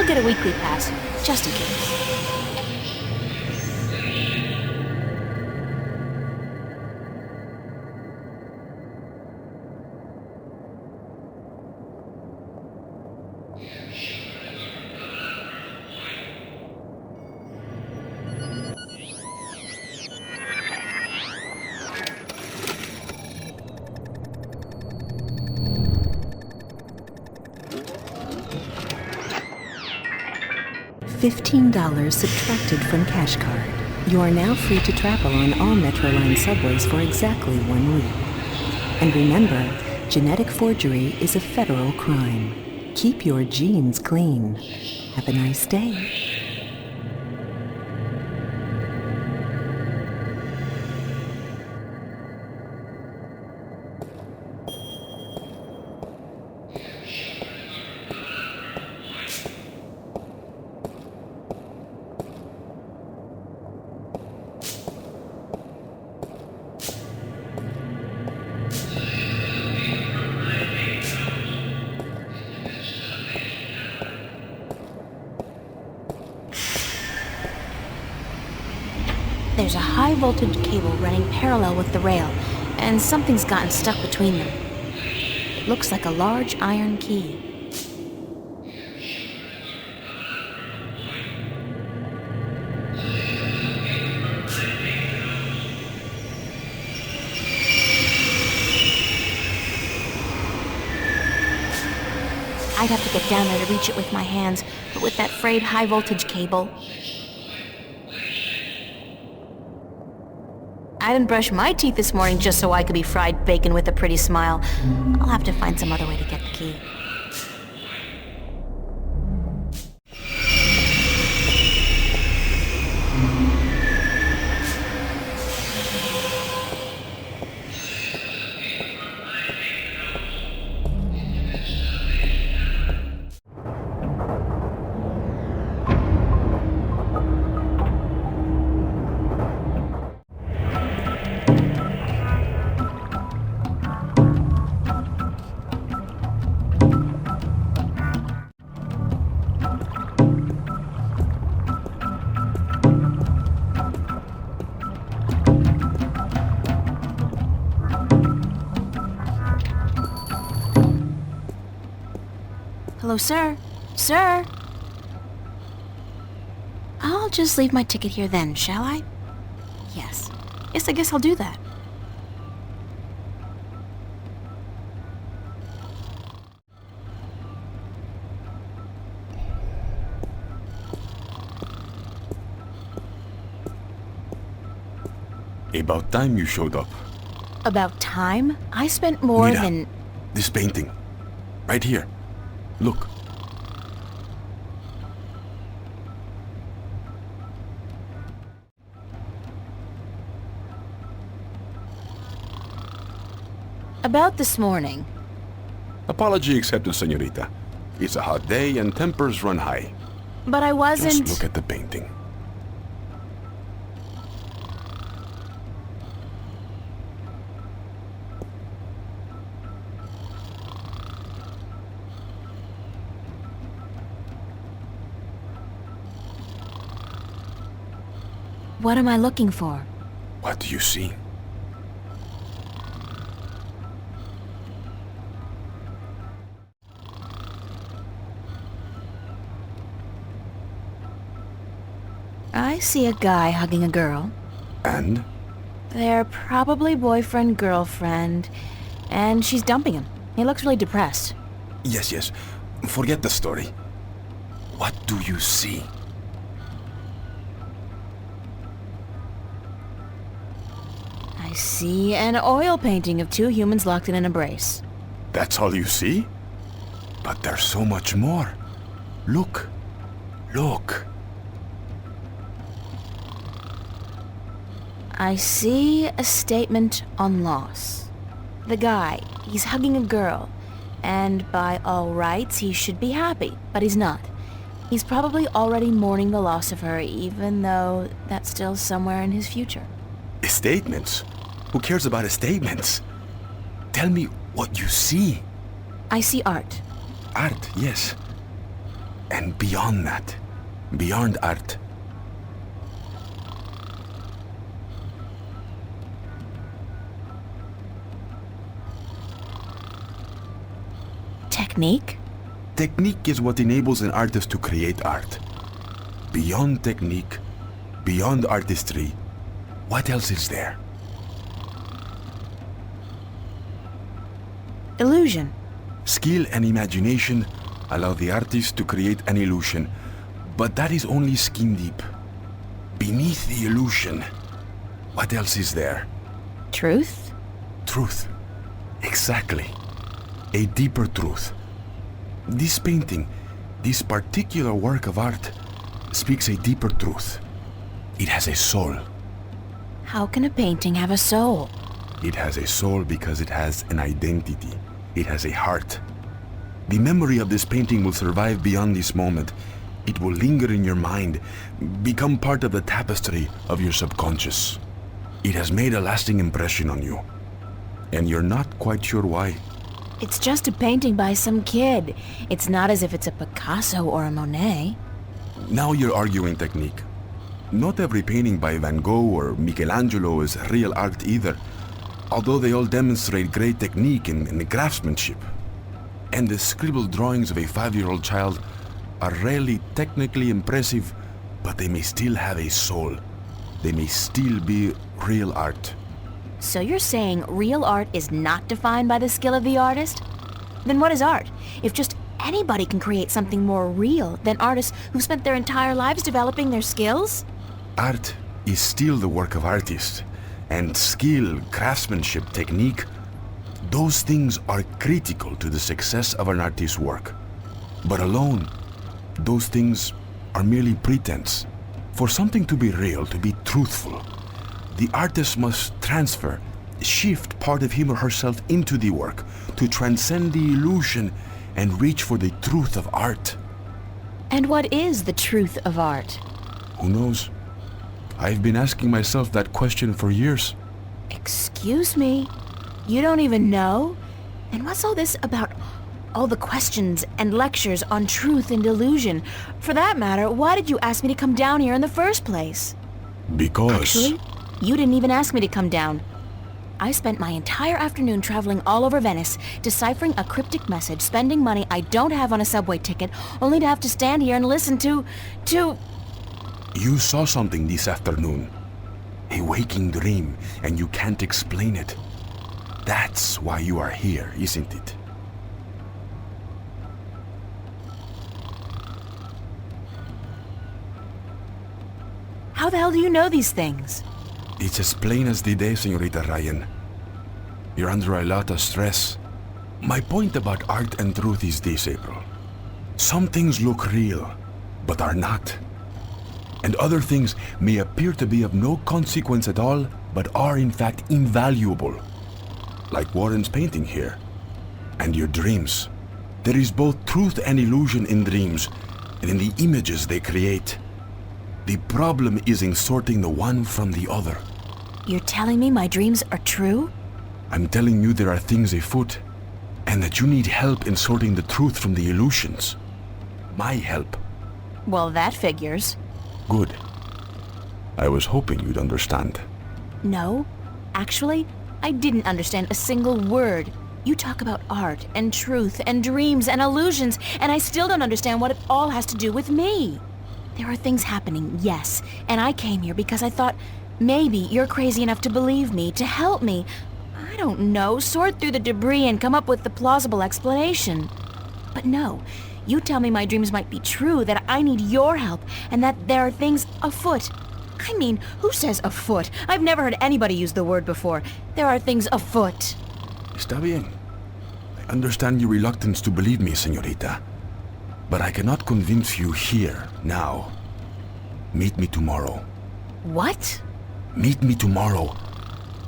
I'll get a weekly pass, just in case. $15 subtracted from cash card. You are now free to travel on all Metroline subways for exactly 1 week. And remember, genetic forgery is a federal crime. Keep your genes clean. Have a nice day. There's a high-voltage cable running parallel with the rail, and something's gotten stuck between them. It looks like a large iron key. I'd have to get down there to reach it with my hands, but with that frayed high-voltage cable... I didn't brush my teeth this morning just so I could be fried bacon with a pretty smile. I'll have to find some other way to get the key. Hello, sir? Sir? I'll just leave my ticket here then, shall I? Yes. Yes, I guess I'll do that. About time you showed up. About time? I spent more Mira, than... this painting. Right here. Look. About this morning. Apology accepted, señorita. It's a hot day and tempers run high. But I wasn't... Just look at the painting. What am I looking for? What do you see? I see a guy hugging a girl. And? They're probably boyfriend-girlfriend, and she's dumping him. He looks really depressed. Yes. Forget the story. What do you see? I see an oil painting of two humans locked in an embrace. That's all you see? But there's so much more. Look. Look. I see a statement on loss. The guy, he's hugging a girl, and by all rights, he should be happy, but he's not. He's probably already mourning the loss of her, even though that's still somewhere in his future. Statements? Who cares about statements? Tell me what you see. I see art. Art, yes. And beyond that, beyond art, Technique? technique is what enables an artist to create art. Beyond technique, beyond artistry, what else is there? Illusion. Skill and imagination allow the artist to create an illusion, but that is only skin deep. Beneath the illusion, what else is there? Truth? Truth. Exactly. A deeper truth. This painting, this particular work of art, speaks a deeper truth. It has a soul. How can a painting have a soul? It has a soul because it has an identity. It has a heart. The memory of this painting will survive beyond this moment. It will linger in your mind, become part of the tapestry of your subconscious. It has made a lasting impression on you. And you're not quite sure why. It's just a painting by some kid. It's not as if it's a Picasso or a Monet. Now you're arguing technique. Not every painting by Van Gogh or Michelangelo is real art either, although they all demonstrate great technique and craftsmanship. And the scribbled drawings of a 5-year-old child are rarely technically impressive, but they may still have a soul. They may still be real art. So you're saying real art is not defined by the skill of the artist? Then what is art? If just anybody can create something more real than artists who spent their entire lives developing their skills? Art is still the work of artists, and skill, craftsmanship, technique, those things are critical to the success of an artist's work. But alone, those things are merely pretense. For something to be real, to be truthful, the artist must transfer, shift part of him or herself into the work to transcend the illusion and reach for the truth of art. And what is the truth of art? Who knows? I've been asking myself that question for years. Excuse me? You don't even know? And what's all this about all the questions and lectures on truth and illusion? For that matter, why did you ask me to come down here in the first place? Because... Actually, you didn't even ask me to come down. I spent my entire afternoon traveling all over Venice, deciphering a cryptic message, spending money I don't have on a subway ticket, only to have to stand here and listen to... You saw something this afternoon. A waking dream, and you can't explain it. That's why you are here, isn't it? How the hell do you know these things? It's as plain as the day, Senorita Ryan. You're under a lot of stress. My point about art and truth is this, April. Some things look real, but are not. And other things may appear to be of no consequence at all, but are in fact invaluable. Like Warren's painting here. And your dreams. There is both truth and illusion in dreams, and in the images they create. The problem is in sorting the one from the other. You're telling me my dreams are true? I'm telling you there are things afoot, and that you need help in sorting the truth from the illusions. My help. Well, that figures. Good. I was hoping you'd understand. No, actually, I didn't understand a single word. You talk about art and truth and dreams and illusions, and I still don't understand what it all has to do with me. There are things happening, yes, and I came here because I thought maybe you're crazy enough to believe me, to help me. I don't know, sort through the debris and come up with the plausible explanation. But no, you tell me my dreams might be true, that I need your help, and that there are things afoot. I mean, who says afoot? I've never heard anybody use the word before. There are things afoot. Está bien. I understand your reluctance to believe me, señorita. But I cannot convince you here, now. Meet me tomorrow. What? Meet me tomorrow,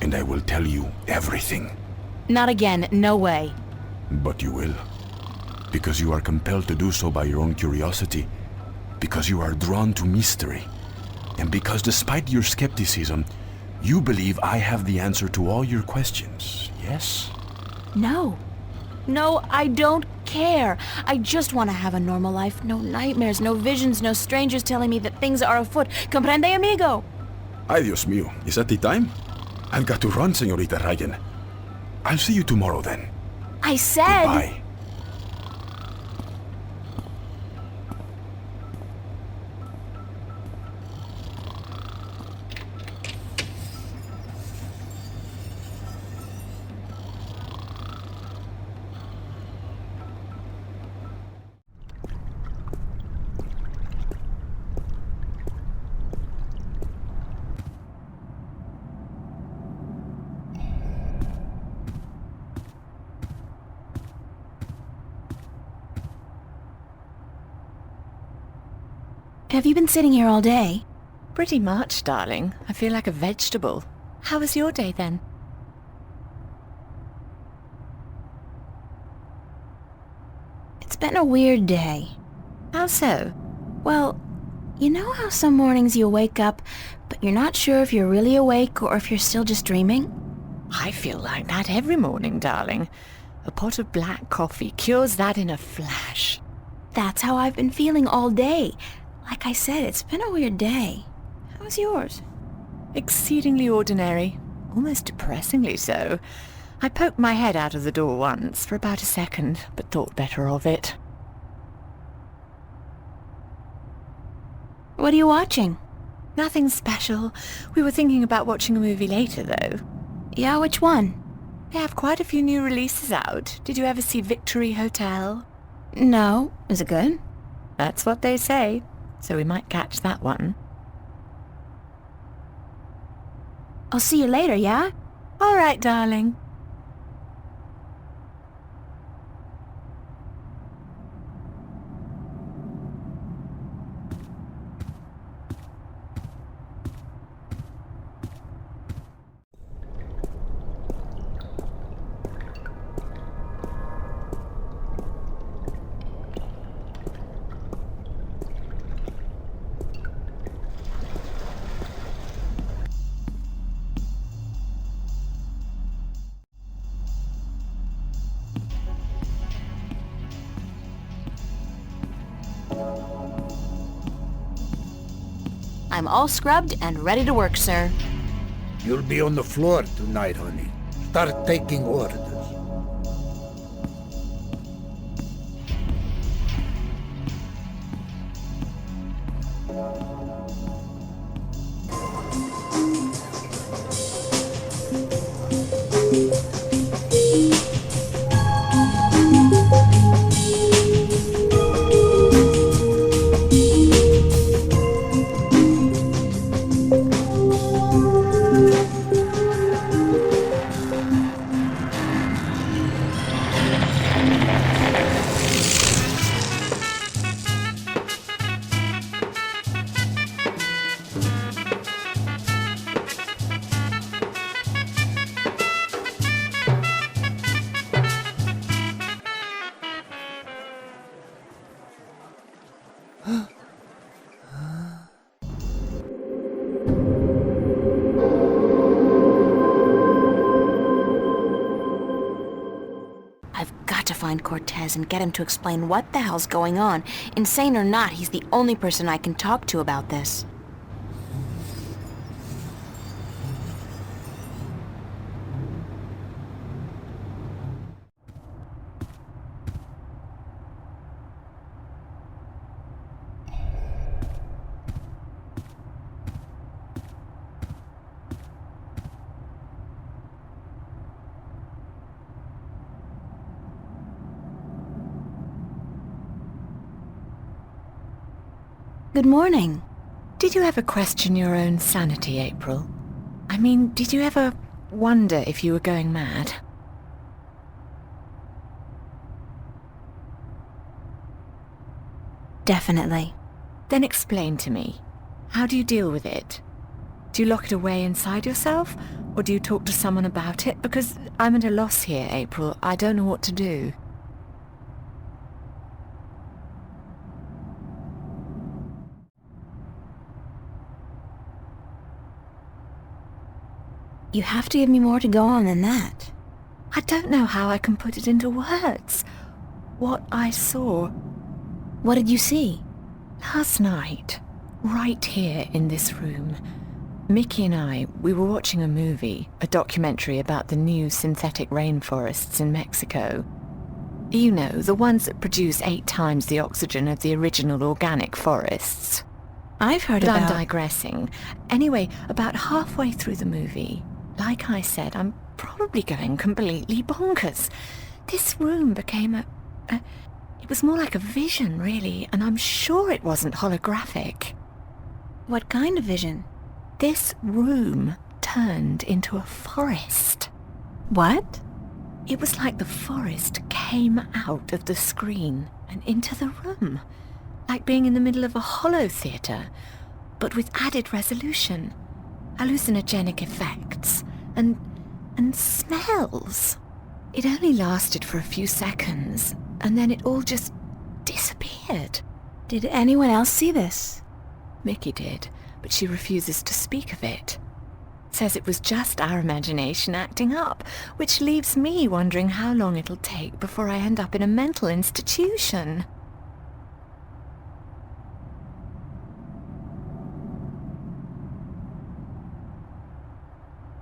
and I will tell you everything. Not again, no way. But you will. Because you are compelled to do so by your own curiosity. Because you are drawn to mystery. And because despite your skepticism, you believe I have the answer to all your questions, yes? No. No, I don't care. I just want to have a normal life. No nightmares, no visions, no strangers telling me that things are afoot. Comprende, amigo? Ay, Dios mío, is that the time? I've got to run, Señorita Ryan. I'll see you tomorrow then. I said... Goodbye. Have you been sitting here all day? Pretty much, darling. I feel like a vegetable. How was your day then? It's been a weird day. How so? Well, you know how some mornings you wake up, but you're not sure if you're really awake or if you're still just dreaming? I feel like that every morning, darling. A pot of black coffee cures that in a flash. That's how I've been feeling all day. Like I said, it's been a weird day. How was yours? Exceedingly ordinary. Almost depressingly so. I poked my head out of the door once for about a second, but thought better of it. What are you watching? Nothing special. We were thinking about watching a movie later, though. Yeah, which one? They have quite a few new releases out. Did you ever see Victory Hotel? No. Is it good? That's what they say. So we might catch that one. I'll see you later, yeah? All right, darling. I'm all scrubbed and ready to work, sir. You'll be on the floor tonight, honey. Start taking orders. I've got to find Cortez and get him to explain what the hell's going on. Insane or not, he's the only person I can talk to about this. Good morning. Did you ever question your own sanity, April? I mean, did you ever wonder if you were going mad? Definitely. Then explain to me. How do you deal with it? Do you lock it away inside yourself? Or do you talk to someone about it? Because I'm at a loss here, April. I don't know what to do. You have to give me more to go on than that. I don't know how I can put it into words. What I saw What did you see? last night, right here in this room. Mickey and I, we were watching a movie, a documentary about the new synthetic rainforests in Mexico. You know, the ones that produce 8 times the oxygen of the original organic forests. I've heard But I'm about... digressing. Anyway, about halfway through the movie, like I said, I'm probably going completely bonkers. This room became it was more like a vision, really, and I'm sure it wasn't holographic. What kind of vision? This room turned into a forest. What? It was like the forest came out of the screen and into the room, like being in the middle of a holo theatre, but with added resolution, hallucinogenic effects, and smells. It only lasted for a few seconds, and then it all just disappeared. Did anyone else see this? Mickey did, but she refuses to speak of it. Says it was just our imagination acting up, which leaves me wondering how long it'll take before I end up in a mental institution.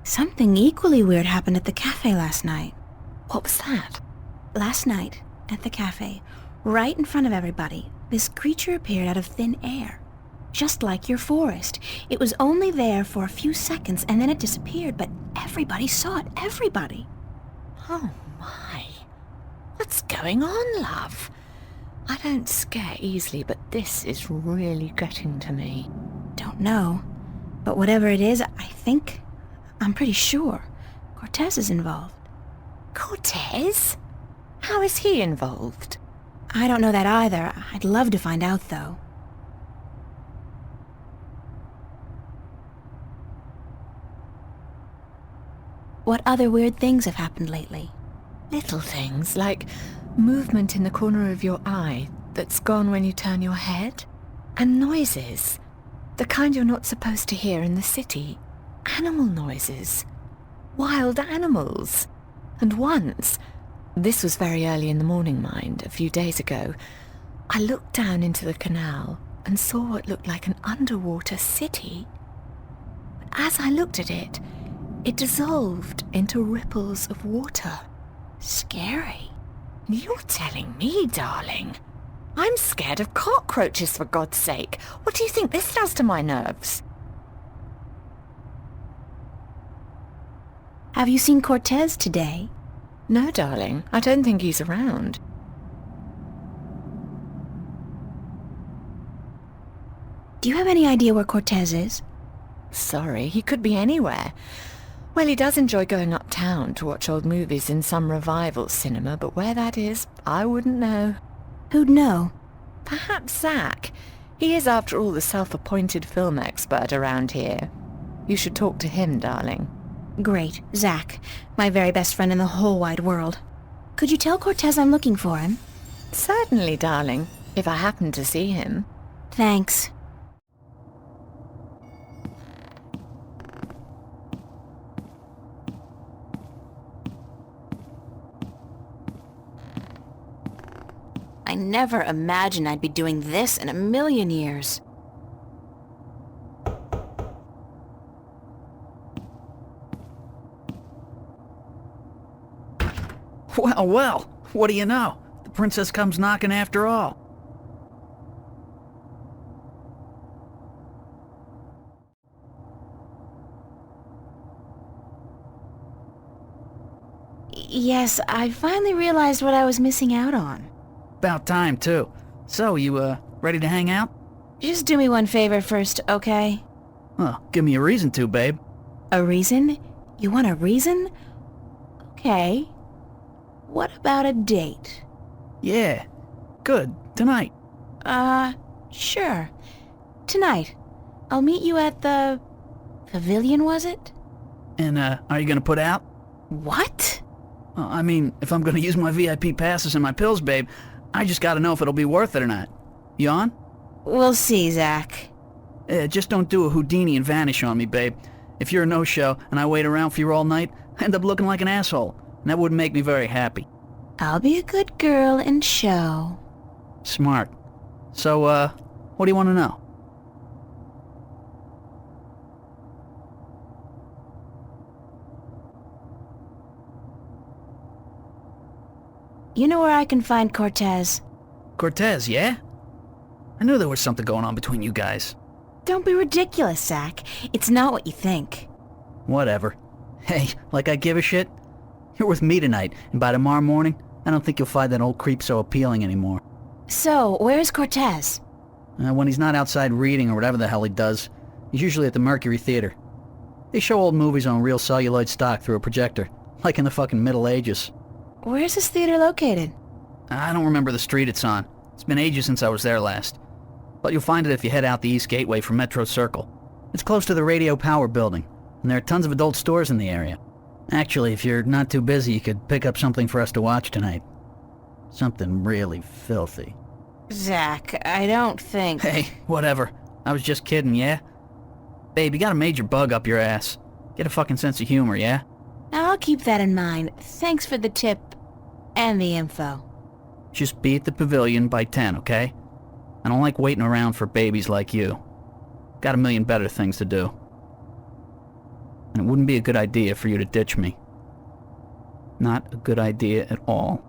Something equally weird happened at the cafe last night. What was that? Last night, at the cafe, right in front of everybody, this creature appeared out of thin air. Just like your forest. It was only there for a few seconds and then it disappeared, but everybody saw it. Everybody. Oh my. What's going on, love? I don't scare easily, but this is really getting to me. Don't know. But whatever it is, I'm pretty sure Cortez is involved. Cortez? How is he involved? I don't know that either. I'd love to find out, though. What other weird things have happened lately? Little things, like movement in the corner of your eye that's gone when you turn your head. And noises. The kind you're not supposed to hear in the city. Animal noises. Wild animals. And once, this was very early in the morning, mind, a few days ago, I looked down into the canal and saw what looked like an underwater city. But as I looked at it, it dissolved into ripples of water. Scary. You're telling me, darling. I'm scared of cockroaches, for God's sake. What do you think this does to my nerves? Have you seen Cortez today? No, darling. I don't think he's around. Do you have any idea where Cortez is? Sorry, he could be anywhere. Well, he does enjoy going uptown to watch old movies in some revival cinema, but where that is, I wouldn't know. Who'd know? Perhaps Zack. He is, after all, the self-appointed film expert around here. You should talk to him, darling. Great, Zack. My very best friend in the whole wide world. Could you tell Cortez I'm looking for him? Certainly, darling, if I happen to see him. Thanks. I never imagined I'd be doing this in a million years. Well, well, what do you know? The princess comes knocking after all. Yes, I finally realized what I was missing out on. About time, too. So, you, ready to hang out? Just do me one favor first, okay? Well, give me a reason to, babe. A reason? You want a reason? Okay. What about a date? Yeah. Good. Tonight. Sure. Tonight. I'll meet you at the... pavilion, was it? And, are you gonna put out? What? Well, I mean, if I'm gonna use my VIP passes and my pills, babe, I just gotta know if it'll be worth it or not. You on? We'll see, Zack. Just don't do a Houdini and vanish on me, babe. If you're a no-show and I wait around for you all night, I end up looking like an asshole. and that wouldn't make me very happy. I'll be a good girl and show. Smart. So, what do you want to know? You know where I can find Cortez? Cortez, yeah? I knew there was something going on between you guys. Don't be ridiculous, Zack. It's not what you think. Whatever. Hey, like I give a shit? You're with me tonight, and by tomorrow morning, I don't think you'll find that old creep so appealing anymore. So, where's Cortez? When he's not outside reading or whatever the hell he does, he's usually at the Mercury Theater. They show old movies on real celluloid stock through a projector, like in the fucking Middle Ages. Where's this theater located? I don't remember the street it's on. It's been ages since I was there last. But you'll find it if you head out the East Gateway from Metro Circle. It's close to the Radio Power Building, and there are tons of adult stores in the area. Actually, if you're not too busy, you could pick up something for us to watch tonight. Something really filthy. Zack, I don't think... Hey, whatever. I was just kidding, yeah? Babe, you got a major bug up your ass. Get a fucking sense of humor, yeah? I'll keep that in mind. Thanks for the tip and the info. Just be at the pavilion by 10, okay? I don't like waiting around for babies like you. Got a million better things to do. And it wouldn't be a good idea for you to ditch me. Not a good idea at all.